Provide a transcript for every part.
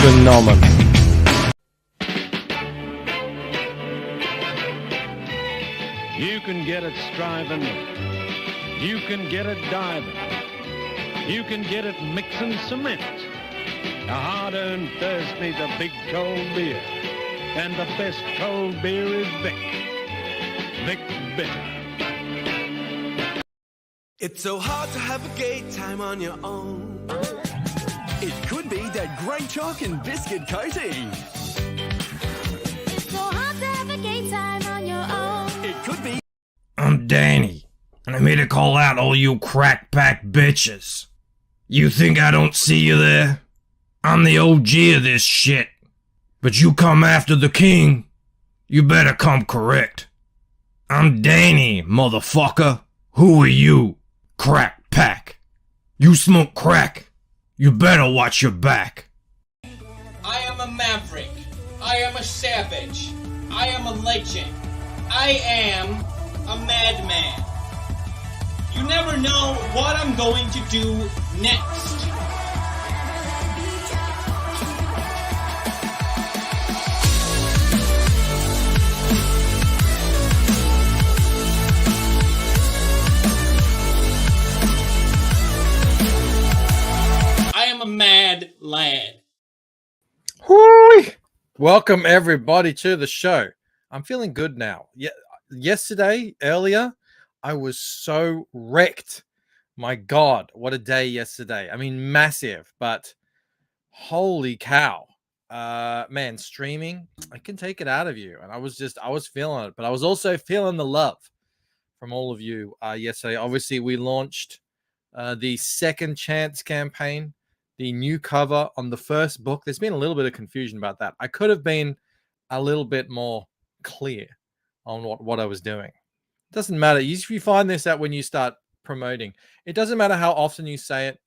Phenomenal. You can get it striving. You can get it diving. You can get it mixing cement. A hard-earned thirst needs a big cold beer. And the best cold beer is Vic. Vic Bitter. It's so hard to have a gay time on your own. It could be that great chalk and biscuit coating. So hard to have a gay time on your own. It could be. I'm Danny, and I'm here to call out all you crack pack bitches. You think I don't see you there? I'm the OG of this shit. But you come after the king, you better come correct. I'm Danny, motherfucker. Who are you? Crack pack. You smoke crack. You better watch your back. I am a maverick. I am a savage. I am a legend. I am a madman. You never know what I'm going to do next. I am a mad lad. Hooey! Welcome everybody to the show. I'm feeling good now. Yesterday, earlier, I was so wrecked. My God, what a day yesterday. I mean, massive, but holy cow. Man, streaming, I can take it out of you. And I was feeling it, but I was also feeling the love from all of you yesterday. Obviously, we launched the Second Chance campaign, the new cover on the first book. There's been a little bit of confusion about that. I could have been a little bit more clear on what I was doing. It doesn't matter. If you find this out when you start promoting, it doesn't matter how often you say it,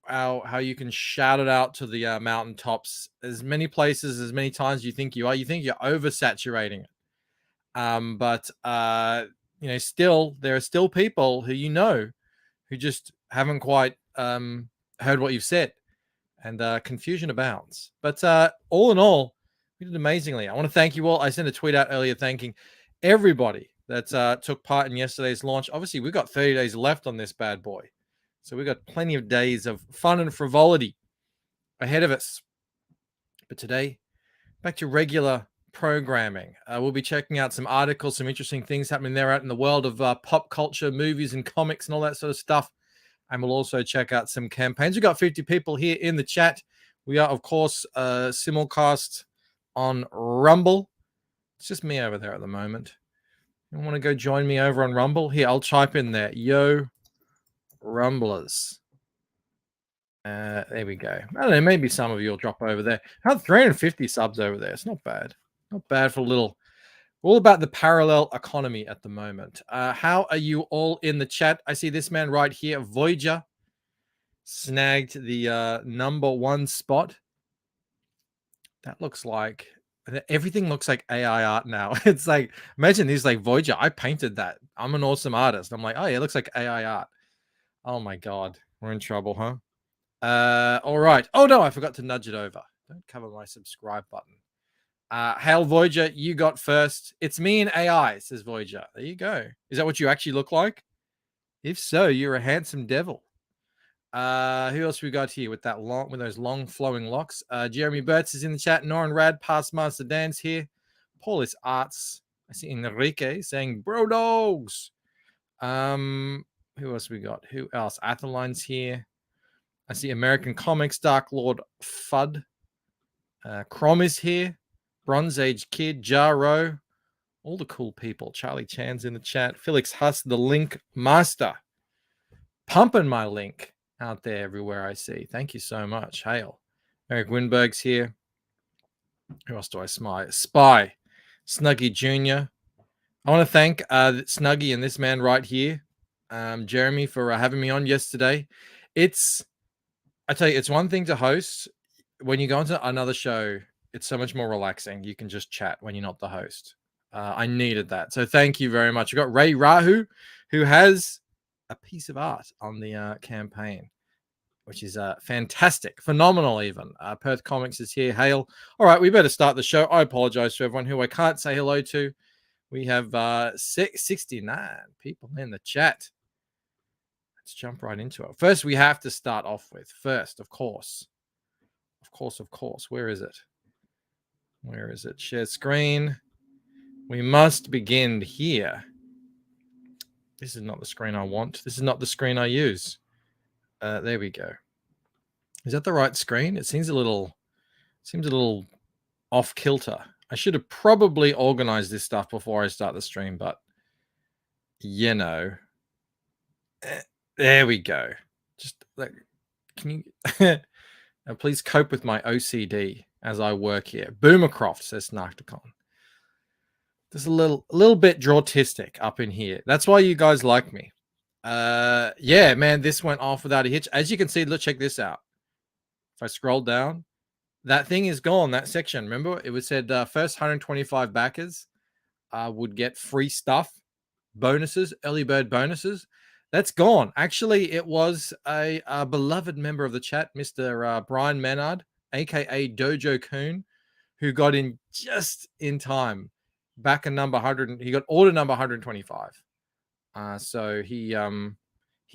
how you can shout it out to the mountaintops, as many places, as many times you think you are. You think you're oversaturating it. But still, there are still people who just haven't quite heard what you've said, and confusion abounds. But all in all, we did amazingly. I want to thank you all. I sent a tweet out earlier thanking everybody that took part in yesterday's launch. Obviously, we've got 30 days left on this bad boy, so we've got plenty of days of fun and frivolity ahead of us. But today, back to regular programming. We'll be checking out some articles, some interesting things happening there out in the world of pop culture, movies and comics and all that sort of stuff. And we'll also check out some campaigns. We've got 50 people here in the chat. We are, of course, simulcast on Rumble. It's just me over there at the moment. You want to go join me over on Rumble? Here, I'll type in there. Yo, Rumblers. There we go. I don't know. Maybe some of you will drop over there. I have 350 subs over there. It's not bad. Not bad for a little. All about the parallel economy at the moment. How are you all in the chat? I see this man right here, Voyager, snagged the #1 spot. That looks like everything looks like AI art now. It's like, imagine he's like, Voyager, I painted that. I'm an awesome artist. I'm like, oh yeah, it looks like AI art. Oh my God, we're in trouble, huh? All right. Oh no, I forgot to nudge it over. Don't cover my subscribe button. Hail Voyager, you got first. It's me and AI, says Voyager. There you go. Is that what you actually look like? If so, you're a handsome devil. Who else we got here with those long flowing locks? Jeremy Burtz is in the chat. Noran Rad, Past Master Dan's here. Paulus Arts. I see Enrique saying bro dogs. Who else we got? Who else? Atheline's here. I see American Comics, Dark Lord Fudd. Crom is here. Bronze Age Kid, Jaro, All the cool people. Charlie Chan's in the chat. Felix Huss, the link master. Pumping my link out there everywhere I see. Thank you so much. Hail. Eric Winberg's here. Who else do I spy? Snuggy Jr. I want to thank Snuggy and this man right here, Jeremy, for having me on yesterday. I tell you, it's one thing to host. When you go into another show, it's so much more relaxing. You can just chat when you're not the host. I needed that. So thank you very much. I got Ray Rahu, who has a piece of art on the campaign, which is fantastic, phenomenal even. Perth Comics is here. Hail. All right, we better start the show. I apologize to everyone who I can't say hello to. We have 69 people in the chat. Let's jump right into it. First, we have to start off with, of course. Where is it? Share screen. We must begin here. This is not the screen I want. This is not the screen I use. There we go. Is that the right screen? It seems a little off kilter. I should have probably organized this stuff before I start the stream, but you know, there we go. Just like, can you please cope with my OCD as I work here? Boomercroft, says Snarkticon. There's a little bit draughtistic up in here. That's why you guys like me. Yeah, man, this went off without a hitch. As you can see, look, check this out. If I scroll down, that thing is gone, that section. Remember, it was said first 125 backers would get free stuff, bonuses, early bird bonuses. That's gone. Actually, it was a beloved member of the chat, Mr. Brian Menard, aka Dojo Coon, who got in just in time. Back in number 100, he got order number 125. So he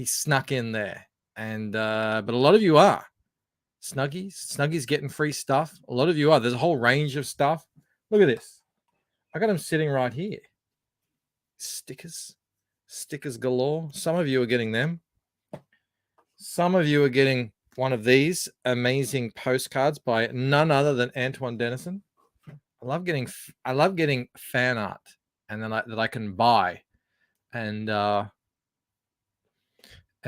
snuck in there, and but a lot of you are Snuggy's getting free stuff. A lot of you are. There's a whole range of stuff. Look at this. I got them sitting right here. Stickers galore. Some of you are getting them. Some of you are getting one of these amazing postcards by none other than Antoine Dennison. I love getting fan art, and then that I can buy and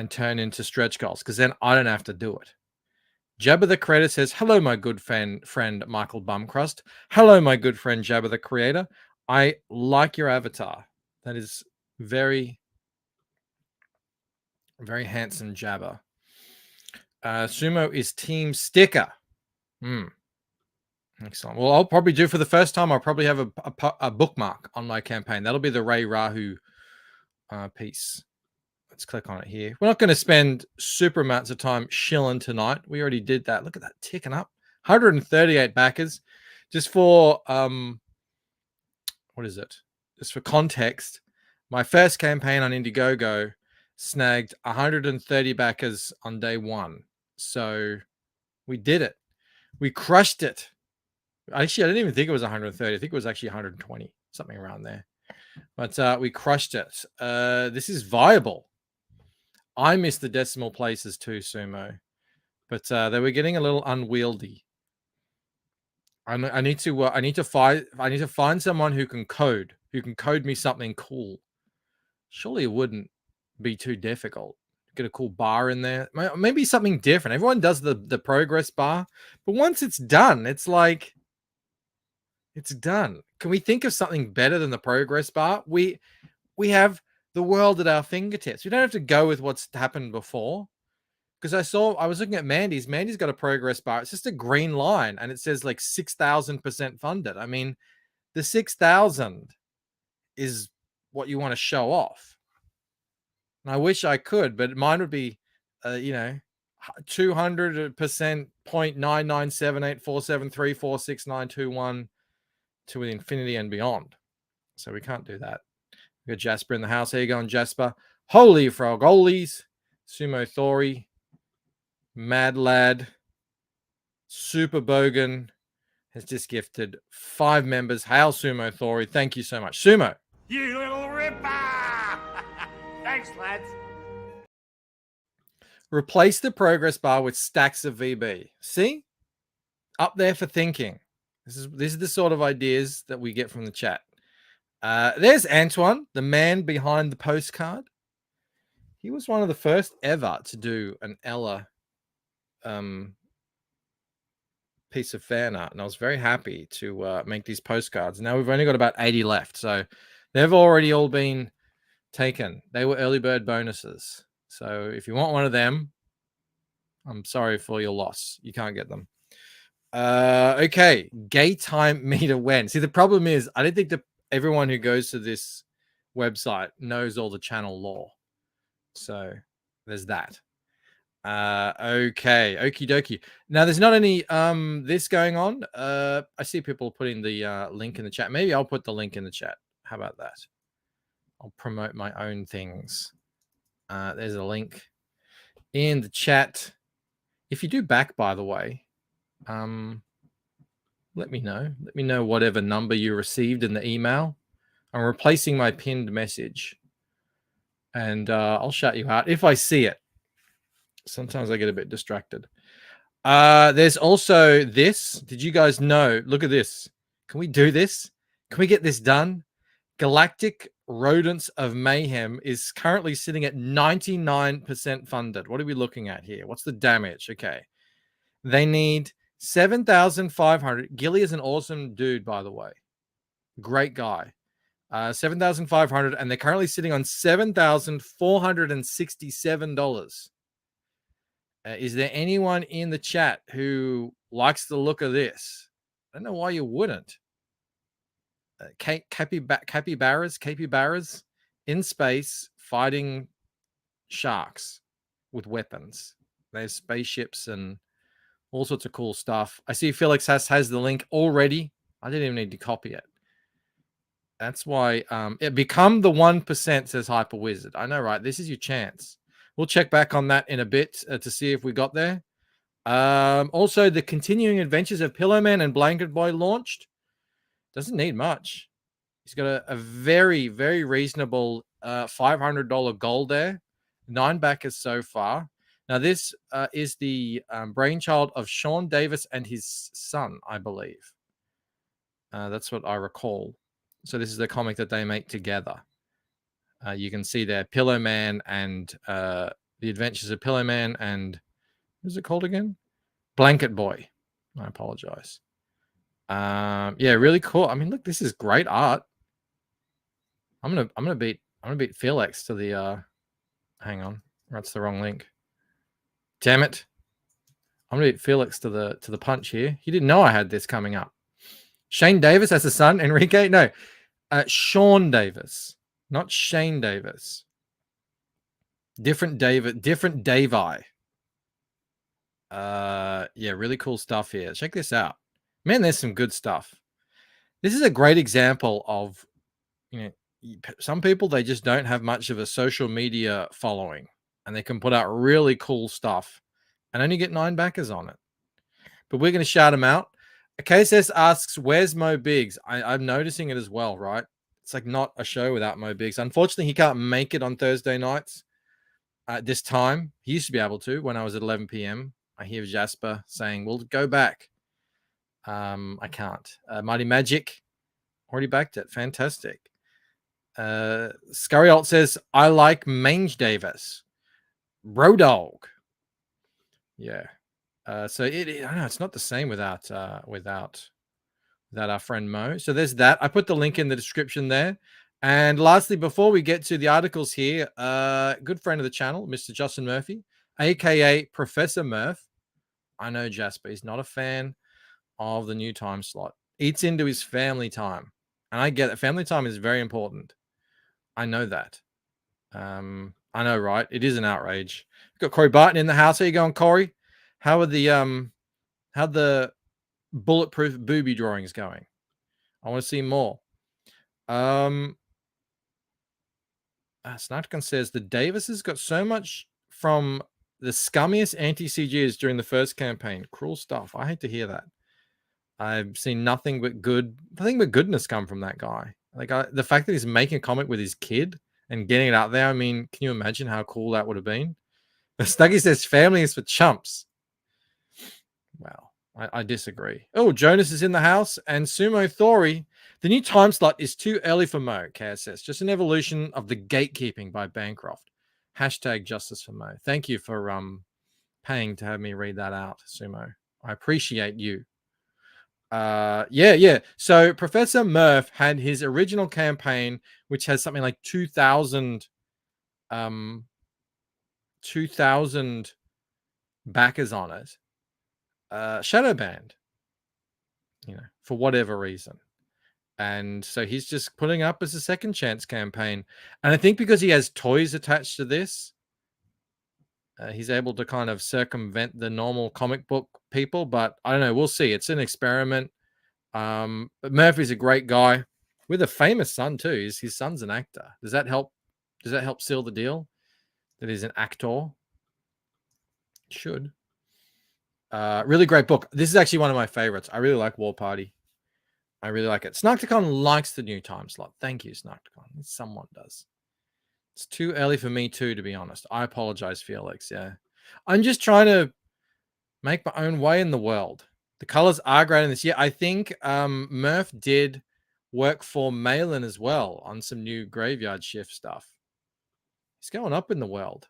turn into stretch goals, because then I don't have to do it. Jabba the Creator says, hello, my good friend Michael Bumcrust. Hello, my good friend Jabba the Creator. I like your avatar. That is very, very handsome, Jabba. Sumo is Team Sticker. Excellent. Well, I'll probably do, for the first time, I'll probably have a bookmark on my campaign. That'll be the Ray Rahu piece. Let's click on it here. We're not going to spend super amounts of time shilling tonight. We already did that. Look at that ticking up. 138 backers. Just for, what is it? Just for context, my first campaign on Indiegogo snagged 130 backers on day one. So we did it. We crushed it. Actually, I didn't even think it was 130. I think it was actually 120, something around there. But we crushed it. This is viable. I missed the decimal places too, Sumo, but they were getting a little unwieldy. I need to find someone who can code me something cool. Surely it wouldn't be too difficult. Get a cool bar in there, maybe something different. Everyone does the progress bar, but once it's done, it's like it's done. Can we think of something better than the progress bar? We have the world at our fingertips. We don't have to go with what's happened before. Because I was looking at Mandy's. Mandy's got a progress bar. It's just a green line, and it says like 6,000% funded. I mean, the 6,000 is what you want to show off. And I wish I could, but mine would be, 200% 0.99784734691 to infinity and beyond. So we can't do that. We got Jasper in the house. How you going, Jasper? Holy frog, olies. Sumo Thori, Mad Lad, Super Bogan has just gifted 5 members. Hail, Sumo Thori. Thank you so much. Sumo. You little ripper! Thanks, lads. Replace the progress bar with stacks of VB. See? Up there for thinking. This is the sort of ideas that we get from the chat. There's Antoine, the man behind the postcard. He was one of the first ever to do an Ella piece of fan art, and I was very happy to make these postcards. Now we've only got about 80 left, so they've already all been taken. They were early bird bonuses. So if you want one of them, I'm sorry for your loss. You can't get them. Okay. Gay time meter when? See, the problem is I don't think that everyone who goes to this website knows all the channel lore. So there's that. Okay. Okie dokie. Now there's not any this going on. I see people putting the link in the chat. Maybe I'll put the link in the chat. How about that? I'll promote my own things. There's a link in the chat. If you do back, by the way, let me know. Let me know whatever number you received in the email. I'm replacing my pinned message, and I'll shout you out if I see it. Sometimes I get a bit distracted. There's also this. Did you guys know? Look at this. Can we do this? Can we get this done? Galactic Rodents of Mayhem is currently sitting at 99% funded. What are we looking at here? What's the damage? Okay. They need 7,500. Gilly is an awesome dude, by the way. Great guy. 7,500, and they're currently sitting on $7,467. Is there anyone in the chat who likes the look of this? I don't know why you wouldn't. Capybaras in space fighting sharks with weapons. There's spaceships and all sorts of cool stuff. I see Felix has the link already. I didn't even need to copy it. That's why it become the 1%, says Hyper Wizard. I know, right? This is your chance. We'll check back on that in a bit to see if we got there. Also, the Continuing Adventures of Pillowman and Blanket Boy launched. Doesn't need much. He's got a very, very reasonable $500 goal there. 9 backers so far. Now, this is the brainchild of Sean Davis and his son, I believe. That's what I recall. So this is the comic that they make together. You can see there Pillowman and the Adventures of Pillowman and what is it called again? Blanket Boy. I apologize. Yeah, really cool. I mean, look, this is great art. I'm gonna beat Felix to the hang on. That's the wrong link. Damn it. I'm gonna beat Felix to the punch here. He didn't know I had this coming up. Shane Davis as a son, Enrique? No. Sean Davis, not Shane Davis. Different David, different Davi. Yeah, really cool stuff here. Check this out. Man, there's some good stuff. This is a great example of, you know, some people, they just don't have much of a social media following, and they can put out really cool stuff and only get 9 backers on it. But we're going to shout them out. KSS asks, where's Mo Biggs? I'm noticing it as well, right? It's like not a show without Mo Biggs. Unfortunately, he can't make it on Thursday nights at this time. He used to be able to when I was at 11 p.m. I hear Jasper saying, well, go back. I can't. Mighty Magic, already backed it. Fantastic. Scurry Alt says, I like Mange Davis. Brodog. Yeah. So I don't know, it's not the same without our friend Mo. So there's that. I put the link in the description there. And lastly, before we get to the articles here, good friend of the channel, Mr. Justin Murphy, aka Professor Murph. I know Jasper, he's not a fan of the new time slot. Eats into his family time. And I get it. Family time is very important. I know that. I know, right? It is an outrage. We've got Corey Barton in the house. How you going, Corey? How are the bulletproof booby drawings going? I want to see more. Snatchkin says the Davises got so much from the scummiest anti-CGs during the first campaign. Cruel stuff. I hate to hear that. I've seen nothing but goodness come from that guy. Like the fact that he's making a comic with his kid and getting it out there. I mean, can you imagine how cool that would have been? Snuggy says family is for chumps. Well, I disagree. Oh, Jonas is in the house and Sumo Thori. The new time slot is too early for Mo, KSS. Just an evolution of the gatekeeping by Bancroft. Hashtag justice for Mo. Thank you for paying to have me read that out, Sumo. I appreciate you. Yeah. So Professor Murph had his original campaign, which has something like 2,000 backers on it. Shadow banned, for whatever reason. And so he's just putting up as a second chance campaign. And I think because he has toys attached to this, he's able to kind of circumvent the normal comic book people. But I don't know. We'll see. It's an experiment. But Murphy's a great guy with a famous son too. His son's an actor. Does that help? Does that help seal the deal? That he's an actor? It should. Really great book. This is actually one of my favorites. I really like War Party. I really like it. Snarkticon likes the new time slot. Thank you, Snarkticon. Someone does. It's too early for me too, to be honest. I apologize, Felix. Yeah. I'm just trying to make my own way in the world. The colors are great in this. Yeah, I think Murph did work for Malin as well on some new Graveyard Shift stuff. He's going up in the world.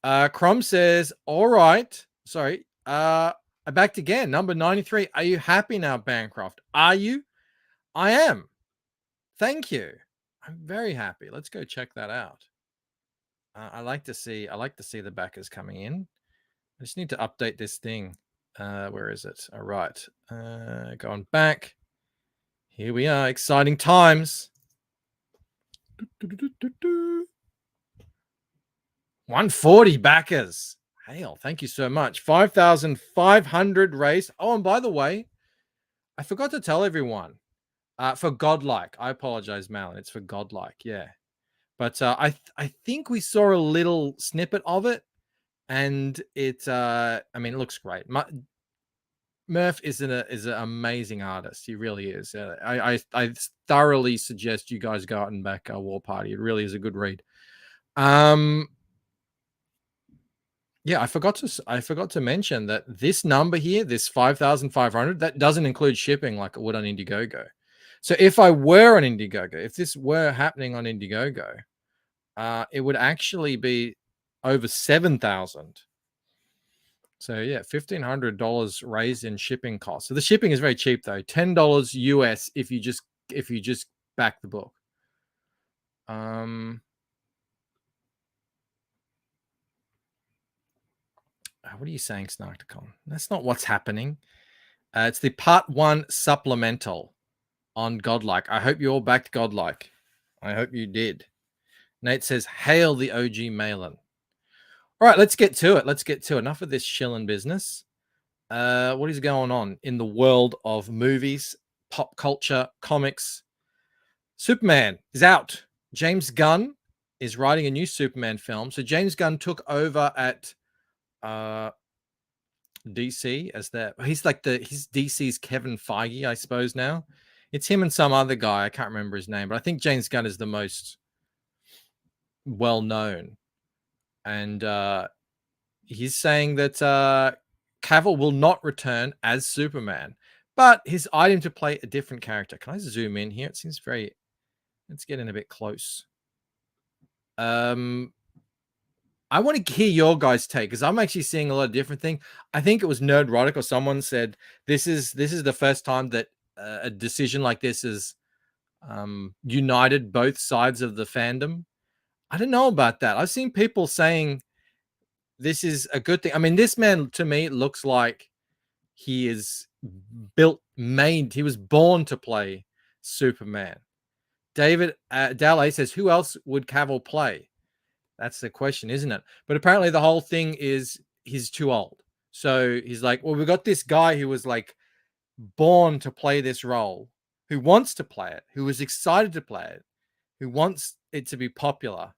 Crom says, all right. Sorry. I backed again. Number 93. Are you happy now, Bancroft? Are you? I am. Thank you. I'm very happy. Let's go check that out. I like to see the backers coming in. I just need to update this thing. Where is it? All right. Going back. Here we are. Exciting times. 140 backers. Hail, thank you so much. 5,500 raised. Oh, and by the way, I forgot to tell everyone. For Godlike. I apologize, Malin. It's for Godlike, yeah. But I think we saw a little snippet of it, and it it looks great. Murph is an amazing artist. He really is. I thoroughly suggest you guys go out and back War Party. It really is a good read. Yeah, I forgot to mention that this number here, this 5,500, that doesn't include shipping like it would on Indiegogo. So if I were on Indiegogo, if this were happening on Indiegogo, it would actually be over 7,000. So yeah, $1,500 raised in shipping costs. So the shipping is very cheap though, $10 US if you just back the book. What are you saying, Snarkticon? That's not what's happening. It's the part 1 supplemental on Godlike. I hope you all backed Godlike. I hope you did. Nate says, hail the OG Malin. All right, let's get to it. Enough of this shilling business. What is going on in the world of movies, pop culture, comics? Superman is out. James Gunn is writing a new Superman film. So James Gunn took over at DC as he's DC's Kevin Feige, I suppose now. It's him and some other guy. I can't remember his name, but I think James Gunn is the most well known. And he's saying that Cavill will not return as Superman, but his item to play a different character. Can I zoom in here? It seems very. Let's get in a bit close. I want to hear your guys' take because I'm actually seeing a lot of different things. I think it was Nerdrotic or someone said this is the first time that a decision like this has united both sides of the fandom. I don't know about that. I've seen people saying this is a good thing. I mean, this man to me looks like he is he was born to play Superman. David Dallay says, who else would Cavill play? That's the question, isn't it? But apparently the whole thing is he's too old. So he's like, well, we got this guy who was like born to play this role, who wants to play it, who is excited to play it, who wants it to be popular.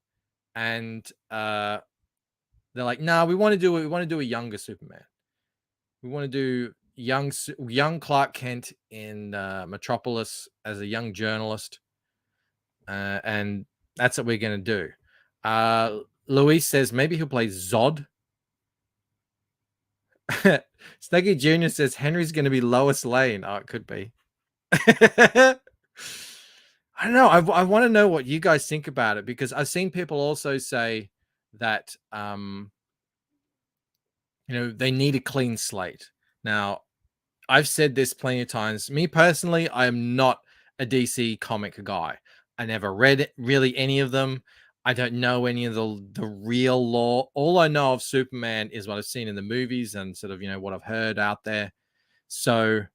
And they're like, nah, we want to do a younger Superman. We want to do young Clark Kent in Metropolis as a young journalist. And that's what we're going to do. Luis says maybe he'll play Zod. Snuggy Jr. says Henry's going to be Lois Lane. Oh, it could be. I don't know. I want to know what you guys think about it, because I've seen people also say that they need a clean slate. Now, I've said this plenty of times. Me personally, I am not a DC comic guy. I never read really any of them. I don't know any of the real lore. All I know of Superman is what I've seen in the movies and sort of, what I've heard out there. So,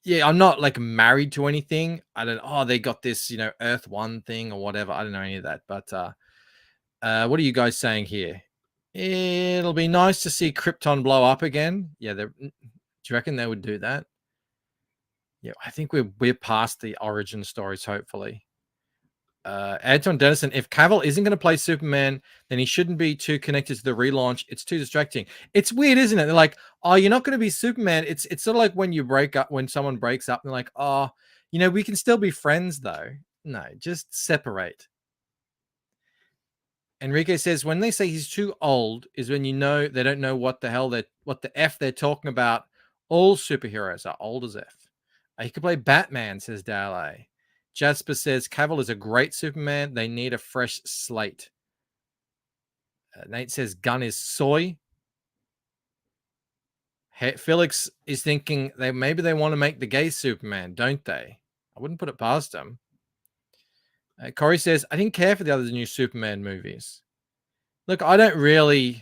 yeah, I'm not like married to anything. I don't, they got this, Earth One thing or whatever. I don't know any of that. But what are you guys saying here? It'll be nice to see Krypton blow up again. Yeah, do you reckon they would do that? Yeah, I think we're past the origin stories, hopefully. Anton Dennison, if Cavill isn't going to play Superman, then he shouldn't be too connected to the relaunch. It's too distracting. It's weird, isn't it? They're like, oh, you're not going to be Superman. It's sort of like when someone breaks up, they're like, oh, we can still be friends though. No, just separate. Enrique says, when they say he's too old is when they don't know what the F they're talking about. All superheroes are old as F. He could play Batman, says Dale. Jasper says, Cavill is a great Superman. They need a fresh slate. Nate says, Gunn is soy. Felix is thinking maybe they want to make the gay Superman, don't they? I wouldn't put it past them. Corey says, I didn't care for the other new Superman movies. Look, I didn't really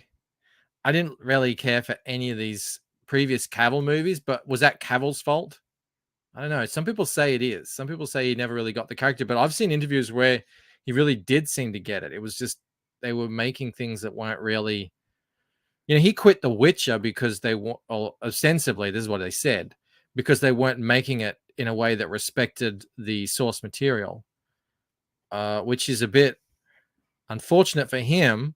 care for any of these previous Cavill movies, but was that Cavill's fault? I don't know. Some people say it is. Some people say he never really got the character, but I've seen interviews where he really did seem to get it. It was just they were making things that weren't really, he quit The Witcher because ostensibly, this is what they said, because they weren't making it in a way that respected the source material, which is a bit unfortunate for him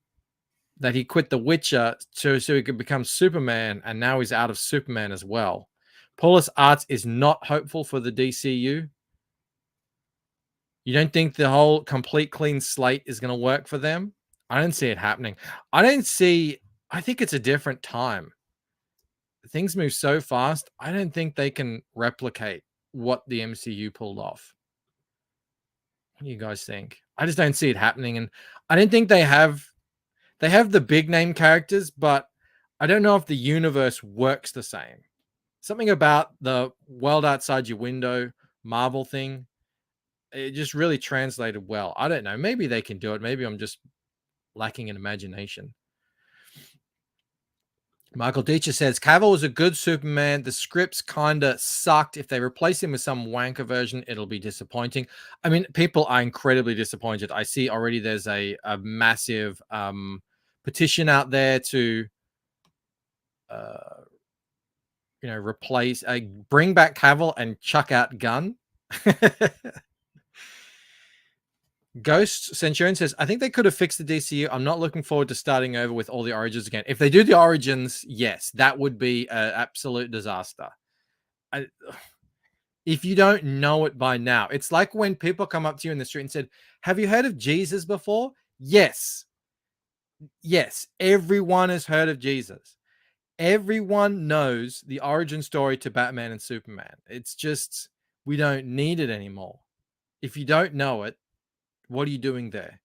that he quit The Witcher so he could become Superman, and now he's out of Superman as well. Paulus Arts is not hopeful for the DCU. You don't think the whole complete clean slate is going to work for them? I don't see it happening. I think it's a different time. Things move so fast. I don't think they can replicate what the MCU pulled off. What do you guys think? I just don't see it happening. And I don't think they have the big name characters, but I don't know if the universe works the same. Something about the world outside your window Marvel thing, it just really translated well. I don't know. Maybe they can do it. Maybe I'm just lacking in imagination. Michael Deitcher says, Cavill was a good Superman. The scripts kind of sucked. If they replace him with some wanker version, it'll be disappointing. I mean, people are incredibly disappointed. I see already there's a massive petition out there to replace, bring back Cavill and chuck out Gunn. Ghost Centurion says, I think they could have fixed the DCU. I'm not looking forward to starting over with all the origins again. If they do the origins, yes, that would be an absolute disaster. If you don't know it by now, it's like when people come up to you in the street and said, have you heard of Jesus before? Yes. Yes, everyone has heard of Jesus. Everyone knows the origin story to Batman and Superman. It's just, we don't need it anymore. If you don't know it, what are you doing there?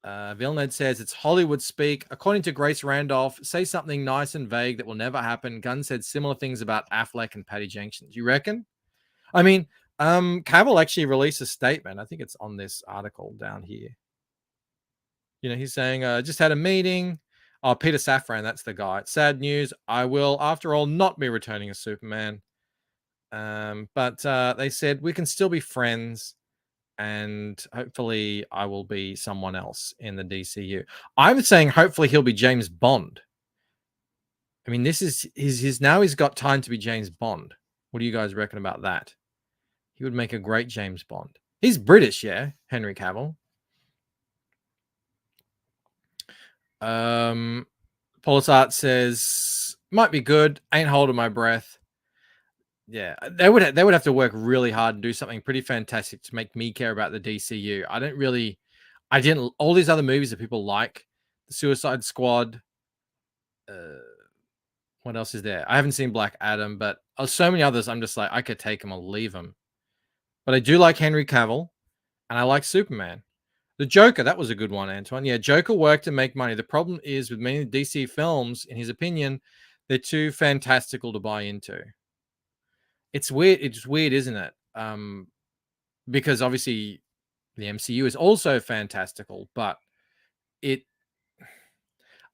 Villeneuve says, it's Hollywood speak. According to Grace Randolph, say something nice and vague that will never happen. Gunn said similar things about Affleck and Patty Jenkins. You reckon? I mean, Cavill actually released a statement. I think it's on this article down here. He's saying, just had a meeting. Oh, Peter Safran, that's the guy. Sad news. I will, after all, not be returning as Superman. But they said we can still be friends, and hopefully I will be someone else in the DCU. I'm saying hopefully he'll be James Bond. I mean, this is now he's got time to be James Bond. What do you guys reckon about that? He would make a great James Bond. He's British, yeah, Henry Cavill. Paulus Art says, might be good. Ain't holding my breath. Yeah, they would have to work really hard and do something pretty fantastic to make me care about the DCU. All these other movies that people like, the Suicide Squad, What else is there? I haven't seen Black Adam, but so many others. I'm just like, I could take them or leave them. But I do like Henry Cavill, and I like Superman. The Joker, that was a good one, Antoine. Yeah, Joker worked to make money. The problem is with many DC films, in his opinion, they're too fantastical to buy into. It's weird. It's weird, isn't it? Because obviously the MCU is also fantastical, but I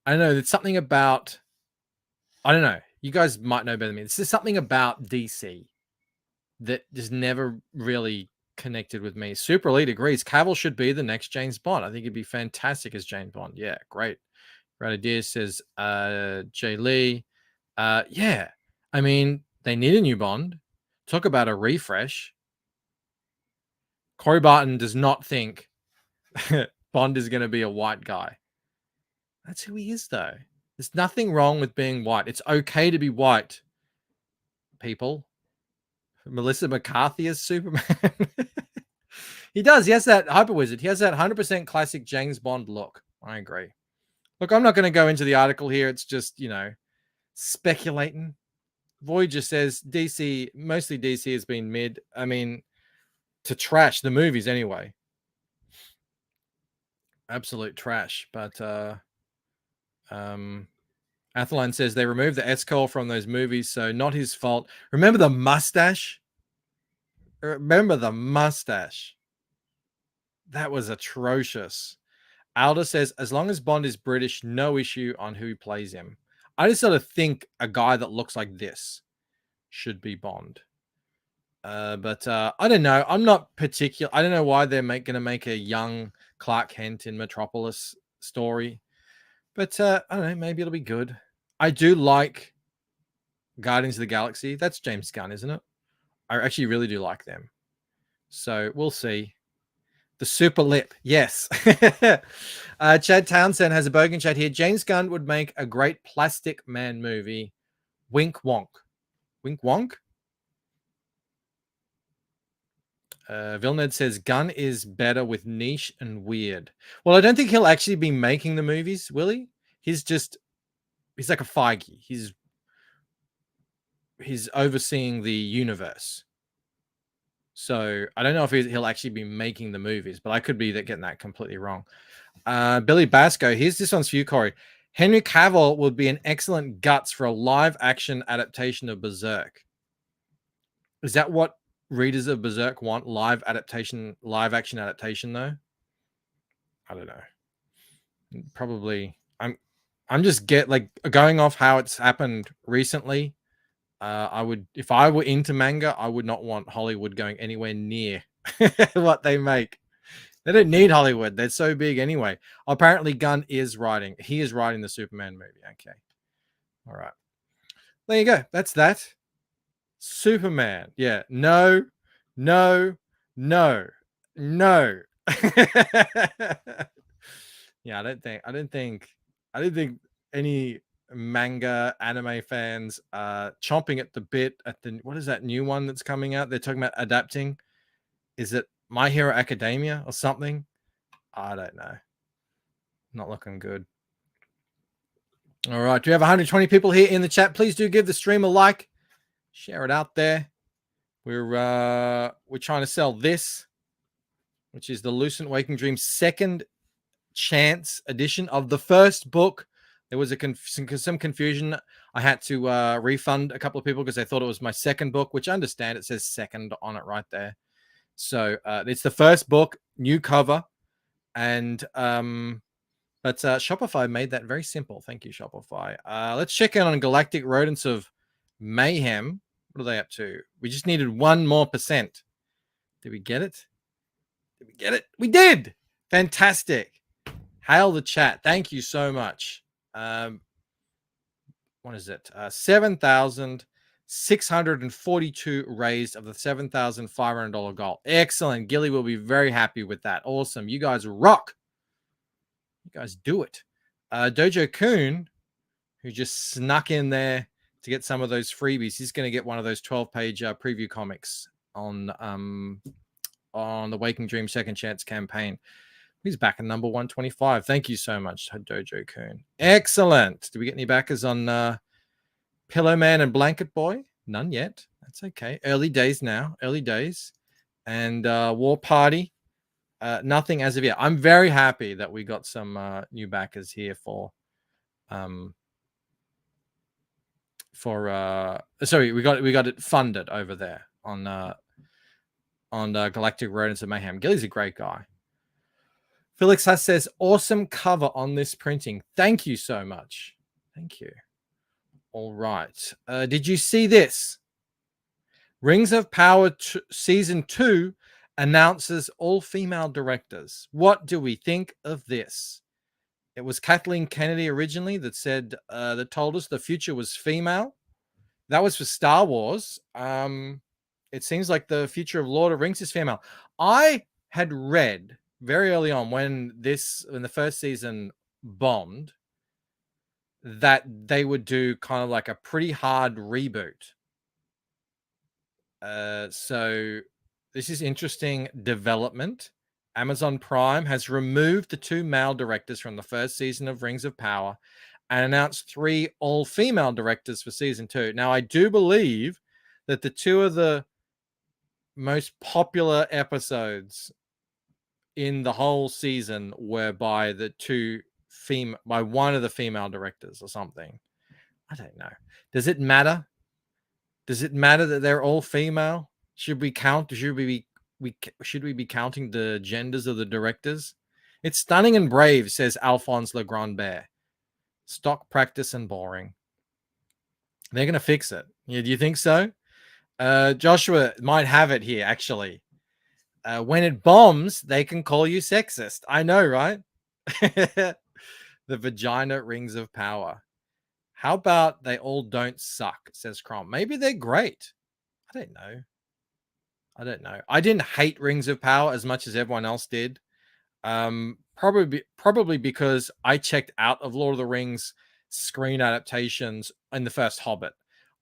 don't know. There's something about, I don't know. You guys might know better than me. There's something about DC that just never really connected with me. Super Elite agrees. Cavill should be the next James Bond. I think he'd be fantastic as James Bond. Yeah, great. Great idea, says Jay Lee. Yeah, I mean, they need a new Bond. Talk about a refresh. Corey Barton does not think Bond is going to be a white guy. That's who he is, though. There's nothing wrong with being white. It's okay to be white, people. Melissa McCarthy as Superman. He does. He has that Hyper Wizard. He has that 100% classic James Bond look. I agree. Look, I'm not going to go into the article here. It's just, speculating. Voyager says mostly DC has been mid. I mean, to trash the movies anyway. Absolute trash. But Atheline says they removed the S-Call from those movies, so not his fault. Remember the mustache? That was atrocious. Alda says, as long as Bond is British, no issue on who plays him. I just sort of think a guy that looks like this should be Bond. But I don't know. I'm not particular. I don't know why they're going to make a young Clark Kent in Metropolis story. But I don't know. Maybe it'll be good. I do like Guardians of the Galaxy. That's James Gunn, isn't it? I actually really do like them. So we'll see. The super lip. Yes. Chad Townsend has a bogan chat here. James Gunn would make a great Plastic Man movie. Wink wonk. Wink wonk? Vilned says Gunn is better with niche and weird. Well, I don't think he'll actually be making the movies, will he? He's like a Feige. He's overseeing the universe. So I don't know if he'll actually be making the movies, but I could be getting that completely wrong. Billy Basco, here's this one's for you, Corey. Henry Cavill would be an excellent guts for a live action adaptation of Berserk. Is that what readers of Berserk want? Live action adaptation, though? I don't know. Probably. I'm just going off how it's happened recently. I would, if I were into manga, I would not want Hollywood going anywhere near what they make. They don't need Hollywood. They're so big anyway. Apparently, Gunn is writing. He is writing the Superman movie. Okay. All right. There you go. That's that. Superman. Yeah. No. Yeah, I don't think any manga anime fans are chomping at the bit at what is that new one that's coming out? They're talking about adapting. Is it My Hero Academia or something? I don't know. Not looking good. All right. Do we have 120 people here in the chat? Please do give the stream a like. Share it out there. We're trying to sell this, which is the Lucent Waking Dream second chance edition of the first book. There was some confusion. I had to refund a couple of people because they thought it was my second book, which I understand. It says second on it right there. So it's the first book, new cover. And but Shopify made that very simple. Thank you, Shopify. Let's check in on Galactic Rodents of Mayhem. What are they up to? We just needed 1% more. Did we get it? We did. Fantastic. Hail the chat. Thank you so much. What is it? 7,642 raised of the $7,500 goal. Excellent. Gilly will be very happy with that. Awesome. You guys rock. You guys do it. Dojo Kun, who just snuck in there to get some of those freebies. He's going to get one of those 12-page preview comics on the Waking Dream Second Chance campaign. He's back at number 125. Thank you so much, Dojo Kun. Excellent. Do we get any backers on Pillow Man and Blanket Boy, none yet. That's okay. Early days now. Early days. And War Party, nothing as of yet. I'm very happy that we got some new backers here for sorry, we got it funded over there on Galactic Rodents of Mayhem. Gilly's a great guy. Felix Huss says, awesome cover on this printing. Thank you so much. Thank you. All right. Did you see this? Rings of Power Season 2 announces all female directors. What do we think of this? It was Kathleen Kennedy originally that said, that told us the future was female. That was for Star Wars. It seems like the future of Lord of the Rings is female. I had read very early on when the first season bombed that they would do kind of like a pretty hard reboot. So this is interesting development. Amazon Prime has removed the 2 male directors from the first season of Rings of Power and announced 3 all-female directors for season 2. Now, I do believe that the 2 of the most popular episodes in the whole season were by by one of the female directors or something. I don't know. Does it matter? Does it matter that they're all female? Should we be counting the genders of the directors? It's stunning and brave, says Alphonse Legrand Bear. Stock practice and boring. They're going to fix it. Yeah, do you think so? Joshua might have it here, actually. When it bombs, they can call you sexist. I know, right? The vagina Rings of Power. How about they all don't suck, says Crom. Maybe they're great. I don't know. I didn't hate Rings of Power as much as everyone else did. Probably because I checked out of Lord of the Rings screen adaptations in the first Hobbit.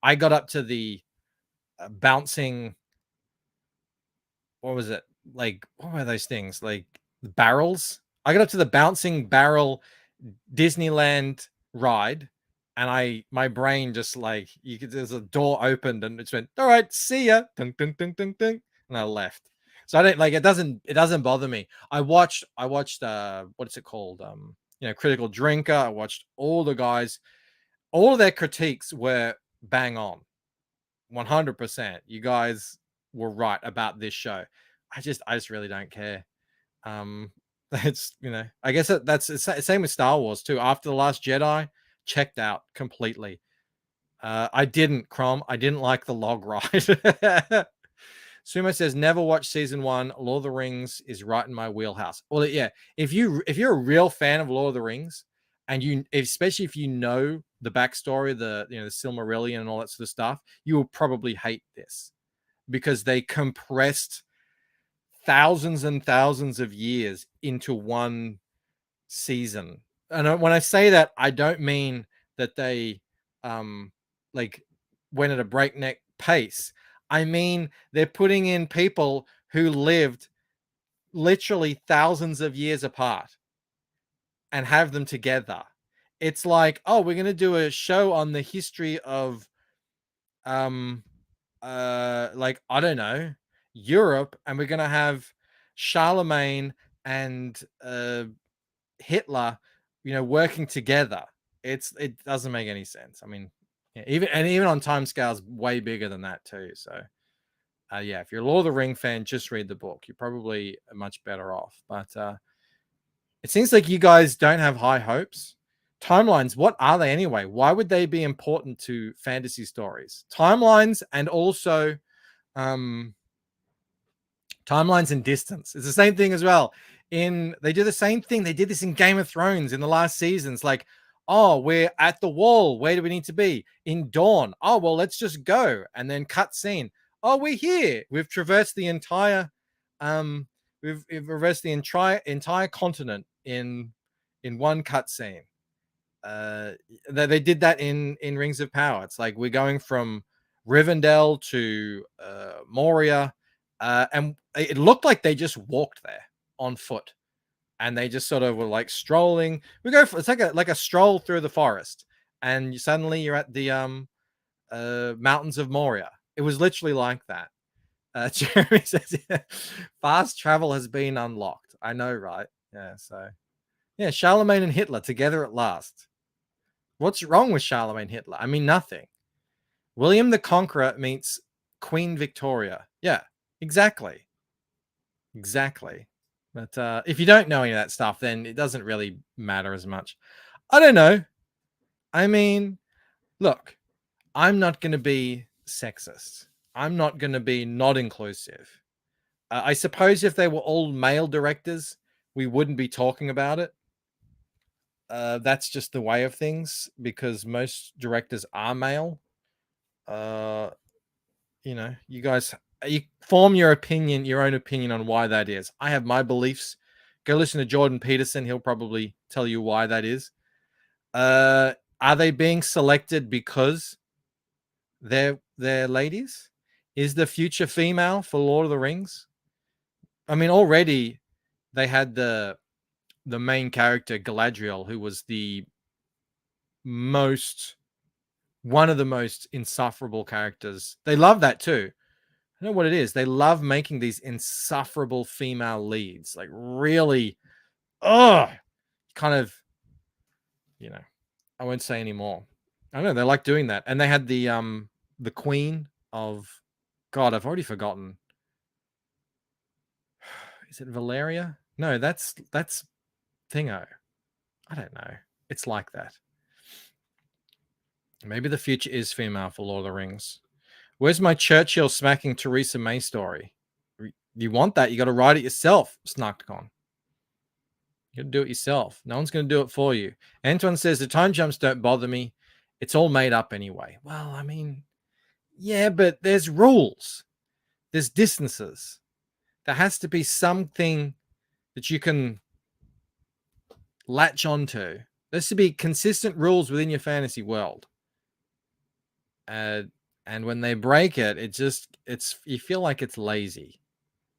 I got up to the bouncing, what was it? Like, what were those things? Like barrels? I got up to the bouncing barrel Disneyland ride, and my brain just like, there's a door opened and it just went, all right, see ya. Dun, dun, dun, dun, dun, and I left. So I don't like, it doesn't bother me. I watched what is it called? Critical Drinker. I watched all the guys, all of their critiques were bang on. 100%. You guys were right about this show. I just really don't care. It's, I guess that's the same with Star Wars too. After The Last Jedi, checked out completely. I didn't like the log ride. Sumo says, never watched season 1. Lord of the Rings is right in my wheelhouse. Well, yeah, if you're a real fan of Lord of the Rings, and especially if you know the backstory, the Silmarillion and all that sort of stuff, you will probably hate this because they compressed thousands and thousands of years into one season. And when I say that, I don't mean that they like went at a breakneck pace. I mean, they're putting in people who lived literally thousands of years apart and have them together. It's like, oh, we're going to do a show on the history of, like, I don't know, Europe, and we're going to have Charlemagne and Hitler, working together. It doesn't make any sense. I mean, yeah, even on timescales, way bigger than that too. So, yeah, if you're a Lord of the Ring fan, just read the book. You're probably much better off. But it seems like you guys don't have high hopes. Timelines, what are they anyway? Why would they be important to fantasy stories? Timelines and also timelines and distance. It's the same thing as well. They do the same thing. They did this in Game of Thrones in the last seasons. Like, oh, we're at the wall. Where do we need to be? In Dawn. Oh, well, let's just go. And then cut scene. Oh, we're here. We've traversed the entire we've traversed the entire continent in one cut scene. They did that in Rings of Power. It's like we're going from Rivendell to Moria, and it looked like they just walked there on foot, and they just sort of were like strolling. It's like a stroll through the forest, and suddenly you're at the Mountains of Moria. It was literally like that. Jeremy says, yeah, fast travel has been unlocked. I know, right? Yeah, so yeah, Charlemagne and Hitler together at last. What's wrong with Charlemagne and Hitler? I mean, nothing. William the Conqueror meets Queen Victoria. Yeah, exactly. Exactly. But if you don't know any of that stuff, then it doesn't really matter as much. I don't know. I mean, look, I'm not going to be sexist. I'm not going to be not inclusive. I suppose if they were all male directors, we wouldn't be talking about it. That's just the way of things because most directors are male. You know, you guys, you form your opinion, your own opinion on why that is. I have my beliefs. Go listen to Jordan Peterson. He'll probably tell you why that is. Are they being selected because they're ladies? Is the future female for Lord of the Rings? I mean, already they had the main character Galadriel, who was one of the most insufferable characters. They love that too. I know what it is. They love making these insufferable female leads, like really, kind of, you know. I won't say anymore. I don't know. They like doing that, and they had the queen of, God, I've already forgotten. Is it Valeria? No, that's Thingo. I don't know. It's like that. Maybe the future is female for Lord of the Rings. Where's my Churchill smacking Theresa May story? You want that? You got to write it yourself, Snarkcon. You got to do it yourself. No one's going to do it for you. Antoine says the time jumps don't bother me. It's all made up anyway. Well, I mean, yeah, but there's rules. There's distances. There has to be something that you can latch onto. There has to be consistent rules within your fantasy world. And when they break it, it's you feel like it's lazy.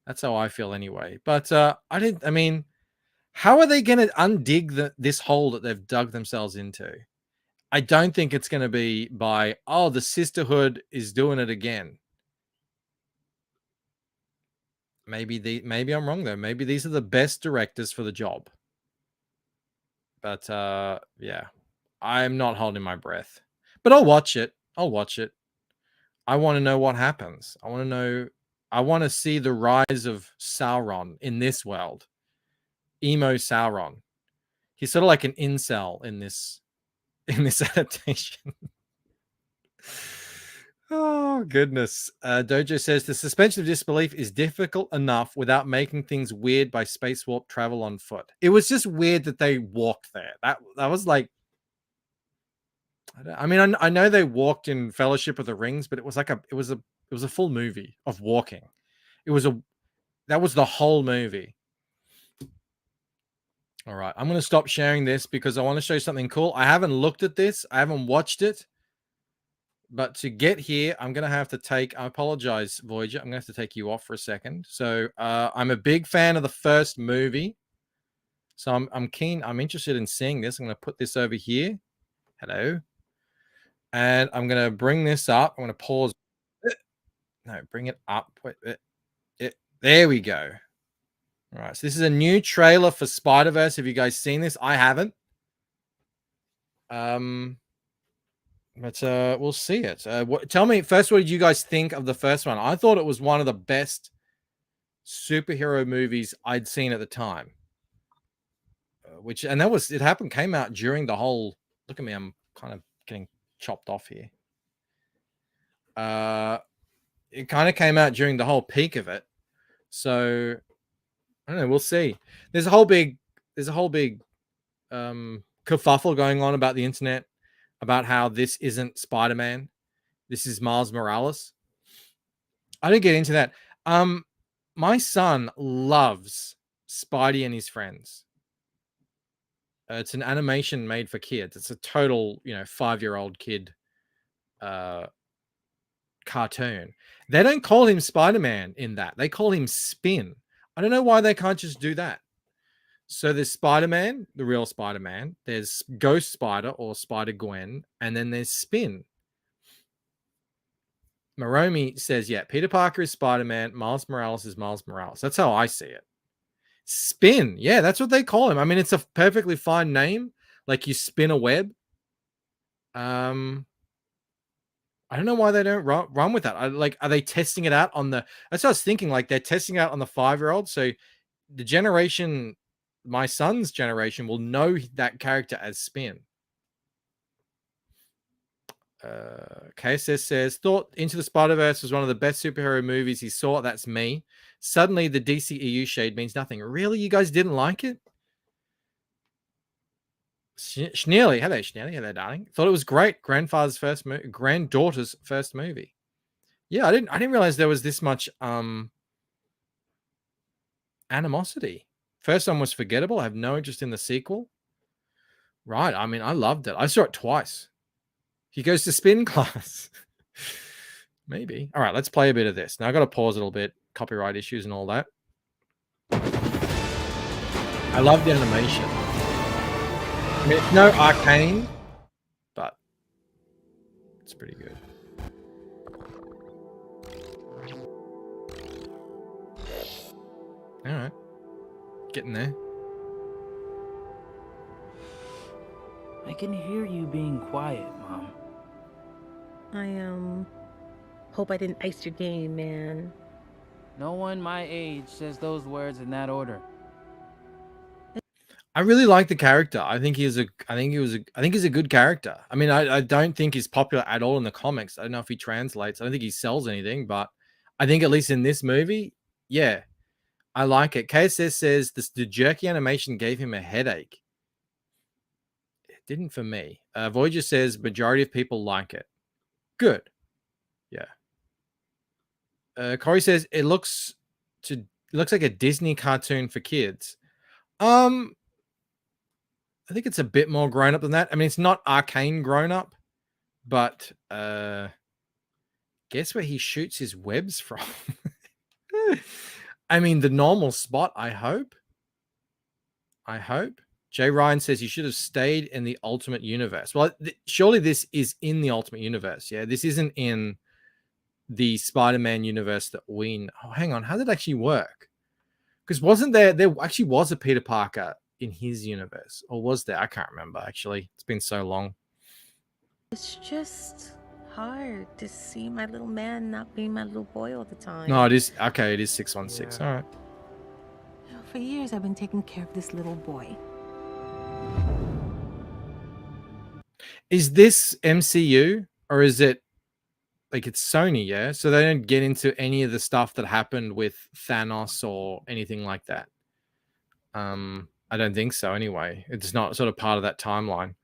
That's how I feel anyway. But I mean, how are they going to undig this hole that they've dug themselves into? I don't think it's going to be by, oh, the sisterhood is doing it again. Maybe I'm wrong though. Maybe these are the best directors for the job. But yeah, I'm not holding my breath. But I'll watch it. I want to know what happens. I want to see the rise of Sauron in this world. Emo Sauron. He's sort of like an incel in this adaptation. Oh, goodness. Dojo says the suspension of disbelief is difficult enough without making things weird by space warp travel on foot. It was just weird that they walked there. That was like, I mean, I know they walked in Fellowship of the Rings, but it was like it was a full movie of walking. That was the whole movie. All right, I'm going to stop sharing this because I want to show you something cool. I haven't looked at this. I haven't watched it. But to get here, I'm going to have to take, I apologize, Voyager. I'm going to have to take you off for a second. So I'm a big fan of the first movie. So I'm keen. I'm interested in seeing this. I'm going to put this over here. Hello. And I'm going to bring this up. I'm going to pause. No, bring it up. There we go. All right. So this is a new trailer for Spider-Verse. Have you guys seen this? I haven't. But we'll see it. Tell me first, what did you guys think of the first one? I thought it was one of the best superhero movies I'd seen at the time. Came out during the whole. Look at me, I'm kind of getting chopped off here. It kind of came out during the whole peak of it, so I don't know. We'll see. There's a whole big kerfuffle going on about the internet about how this isn't Spider-Man. This is Miles Morales. I didn't get into that. My son loves Spidey and his friends. It's an animation made for kids. It's a total, 5-year-old kid cartoon. They don't call him Spider-Man in that. They call him Spin. I don't know why they can't just do that. So there's Spider-Man, the real Spider-Man. There's Ghost Spider or Spider-Gwen. And then there's Spin. Maromi says, yeah, Peter Parker is Spider-Man. Miles Morales is Miles Morales. That's how I see it. Spin. Yeah, that's what they call him. I mean, it's a perfectly fine name. Like you spin a web. I don't know why they don't run with that. Are they testing it out on the... That's what I was thinking. Like they're testing out on the 5-year-old. So the generation, my son's generation, will know that character as Spin. KSS says, thought Into the Spider-Verse was one of the best superhero movies he saw. That's me. Suddenly the DCEU shade means nothing. Really? You guys didn't like it? Schneely. Hello, Schneely. Hello, darling. Thought it was great. Granddaughter's first movie. Yeah, I didn't realize there was this much animosity. First one was forgettable. I have no interest in the sequel. Right. I mean, I loved it. I saw it twice. He goes to spin class. Maybe. All right, let's play a bit of this. Now I got to pause a little bit. Copyright issues and all that. I love the animation. I mean, it's no Arcane, but it's pretty good. All right. Getting there. I can hear you being quiet, Mom. I hope I didn't ice your game, man. No one my age says those words in that order. I really like the character. I think he's a good character. I mean, I don't think he's popular at all in the comics. I don't know if he translates. I don't think he sells anything, but I think at least in this movie, yeah, I like it. KSS says the jerky animation gave him a headache. It didn't for me. Voyager says majority of people like it. Good. Yeah. Corey says it looks like a Disney cartoon for kids. I think it's a bit more grown up than that. I mean, it's not Arcane grown up, but guess where he shoots his webs from? I mean, the normal spot, I hope. Jay Ryan says you should have stayed in the Ultimate Universe. Well, surely this is in the Ultimate Universe. Yeah, this isn't in the Spider-Man universe that we know. Oh, hang on. How did it actually work? Because wasn't there actually was a Peter Parker in his universe? Or was there? I can't remember, actually. It's been so long. It's just hard to see my little man not being my little boy all the time. No, it is. Okay, it is 616. All right. For years, I've been taking care of this little boy. Is this MCU or is it like it's Sony? Yeah, so they don't get into any of the stuff that happened with Thanos or anything like that. I don't think so. Anyway, it's not sort of part of that timeline.